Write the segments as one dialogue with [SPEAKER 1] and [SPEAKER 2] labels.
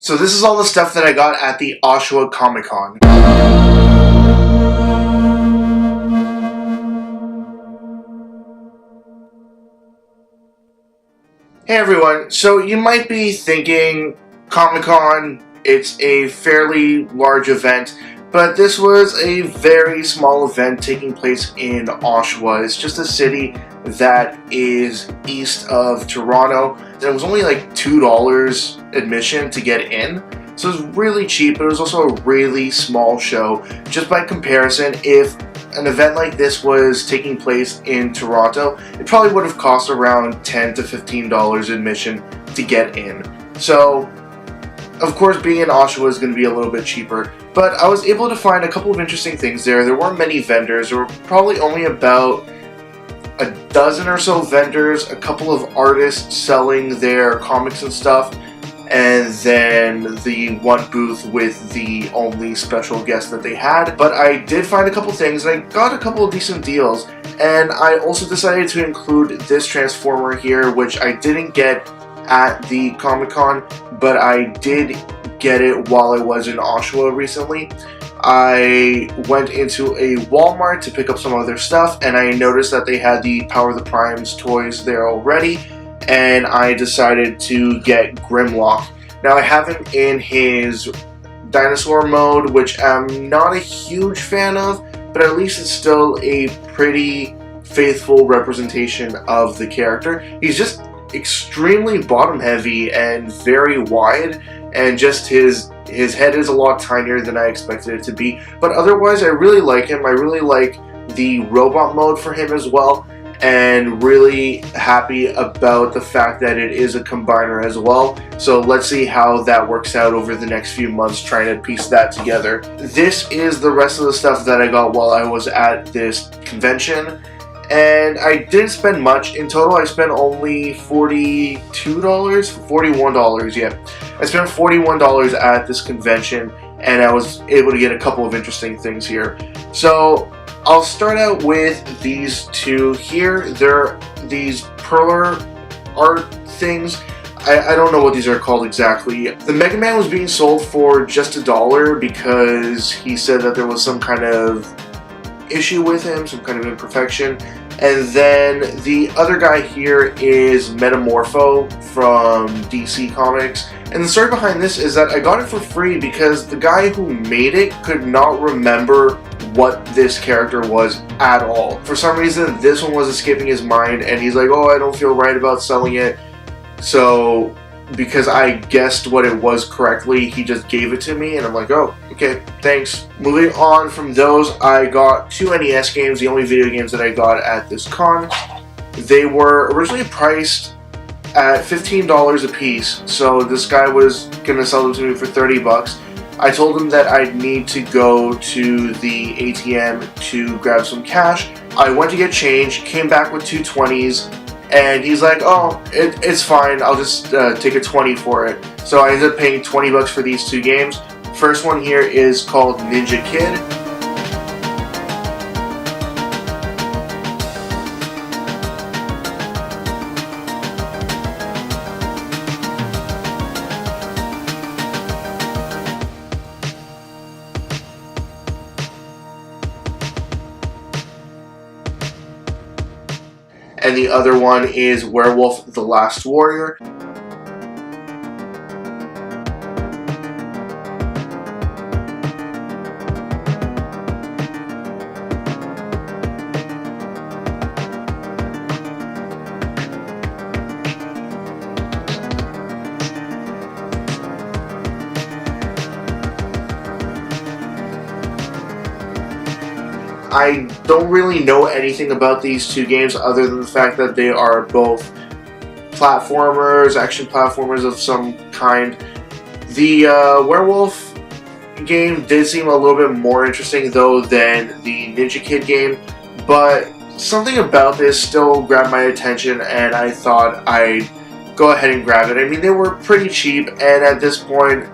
[SPEAKER 1] So this is all the stuff that I got at the Oshawa Comic-con. Hey everyone, so you might be thinking Comic-Con, it's a fairly large event, but this was a very small event taking place in Oshawa. It's just a city that is east of Toronto, and it was only like $2 admission to get in, so it was really cheap, but it was also a really small show. Just by comparison, if an event like this was taking place in Toronto, it probably would have cost around $10 to $15 admission to get in. So, of course, being in Oshawa is going to be a little bit cheaper, but I was able to find a couple of interesting things there. There weren't many vendors. There were probably only about a dozen or so vendors, a couple of artists selling their comics and stuff, and then the one booth with the only special guest that they had. But I did find a couple things, and I got a couple of decent deals, and I also decided to include this Transformer here, which I didn't get at the Comic-Con, but I did get it while I was in Oshawa recently. I went into a Walmart to pick up some other stuff, and I noticed that they had the Power of the Primes toys there already, and I decided to get Grimlock. Now I have him in his dinosaur mode, which I'm not a huge fan of, but at least it's still a pretty faithful representation of the character. He's just extremely bottom heavy and very wide, and just his head is a lot tinier than I expected it to be, but otherwise I really like him. I really like the robot mode for him as well, and really happy about the fact that it is a combiner as well. So let's see how that works out over the next few months, trying to piece that together. This is the rest of the stuff that I got while I was at this convention, and I didn't spend much. In total, I spent only $41, yeah. I spent $41 at this convention, and I was able to get a couple of interesting things here. So I'll start out with these two here. They're these perler art things. I don't know what these are called exactly. The Mega Man was being sold for just $1 because he said that there was some kind of issue with him, some kind of imperfection. And then the other guy here is Metamorpho from DC Comics. And the story behind this is that I got it for free because the guy who made it could not remember what this character was at all. For some reason, this one was escaping his mind, and he's like, oh, I don't feel right about selling it. So, because I guessed what it was correctly, he just gave it to me, and I'm like, oh, okay, thanks. Moving on from those, I got two NES games, the only video games that I got at this con. They were originally priced at $15 a piece, so this guy was gonna sell them to me for 30 bucks. I told him that I'd need to go to the ATM to grab some cash. I went to get change, came back with two 20s, and he's like, oh, it's fine, I'll just take a 20 for it. So I ended up paying 20 bucks for these two games. First one here is called Ninja Kid. And the other one is Werewolf the Last Warrior. I don't really know anything about these two games other than the fact that they are both platformers, action platformers of some kind. The Werewolf game did seem a little bit more interesting though than the Ninja Kid game, but something about this still grabbed my attention, and I thought I'd go ahead and grab it. I mean, they were pretty cheap, and at this point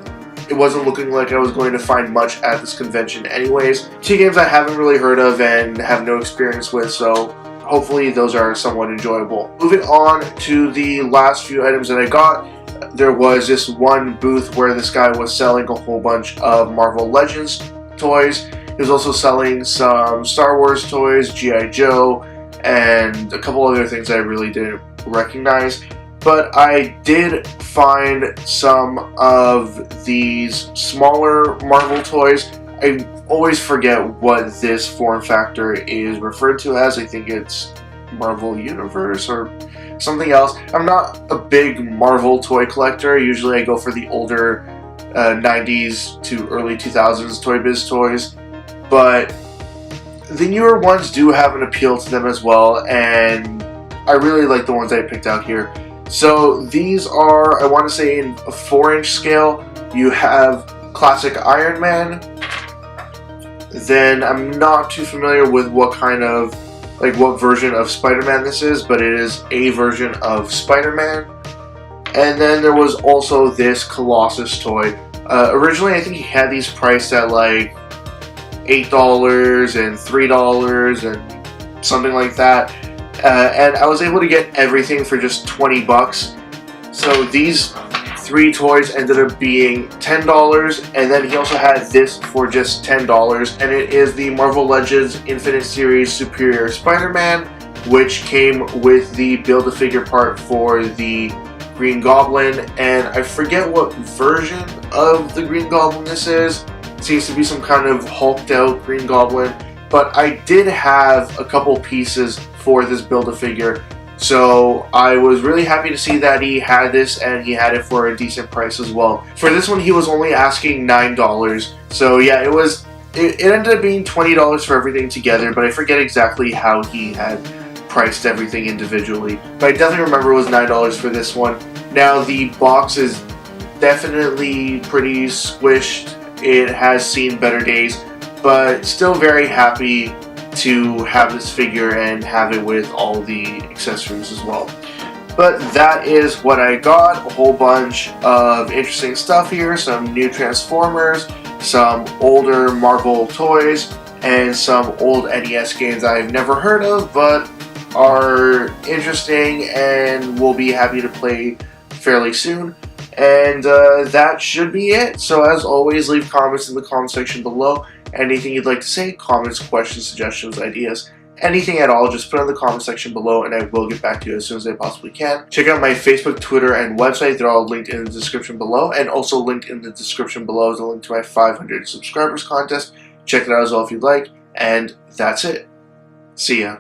[SPEAKER 1] it wasn't looking like I was going to find much at this convention anyways. Two games I haven't really heard of and have no experience with, so hopefully those are somewhat enjoyable. Moving on to the last few items that I got. there was this one booth where this guy was selling a whole bunch of Marvel Legends toys. He was also selling some Star Wars toys, G.I. Joe, and a couple other things I really didn't recognize. But I did find some of these smaller Marvel toys. I always forget what this form factor is referred to as. I think it's Marvel Universe or something else. I'm not a big Marvel toy collector. Usually I go for the older 90s to early 2000s Toy Biz toys. But the newer ones do have an appeal to them as well, and I really like the ones I picked out here. So these are, I want to say, in a 4-inch scale. You have classic Iron Man. Then I'm not too familiar with what kind of, like what version of Spider-Man this is, but it is a version of Spider-Man. And then there was also this Colossus toy. Originally I think he had these priced at like $8 and $3 and something like that. And I was able to get everything for just 20 bucks. So these 3 toys ended up being $10, and then he also had this for just $10, and it is the Marvel Legends Infinite Series Superior Spider-Man, which came with the Build-A-Figure part for the Green Goblin, and I forget what version of the Green Goblin this is. It seems to be some kind of hulked out Green Goblin, but I did have a couple pieces for this Build-A-Figure. So I was really happy to see that he had this, and he had it for a decent price as well. For this one, he was only asking $9. So yeah, it ended up being $20 for everything together, but I forget exactly how he had priced everything individually. But I definitely remember it was $9 for this one. Now the box is definitely pretty squished. It has seen better days, but still very happy to have this figure and have it with all the accessories as well. But that is what I got. A whole bunch of interesting stuff here. Some new Transformers, some older Marvel toys, and some old NES games I've never heard of but are interesting and will be happy to play fairly soon. And that should be it. So as always, leave comments in the comment section below. Anything you'd like to say, comments, questions, suggestions, ideas, anything at all, just put it in the comment section below and I will get back to you as soon as I possibly can. Check out my Facebook, Twitter, and website. They're all linked in the description below, and also linked in the description below is a link to my 500 subscribers contest. Check it out as well if you'd like, and that's it. See ya.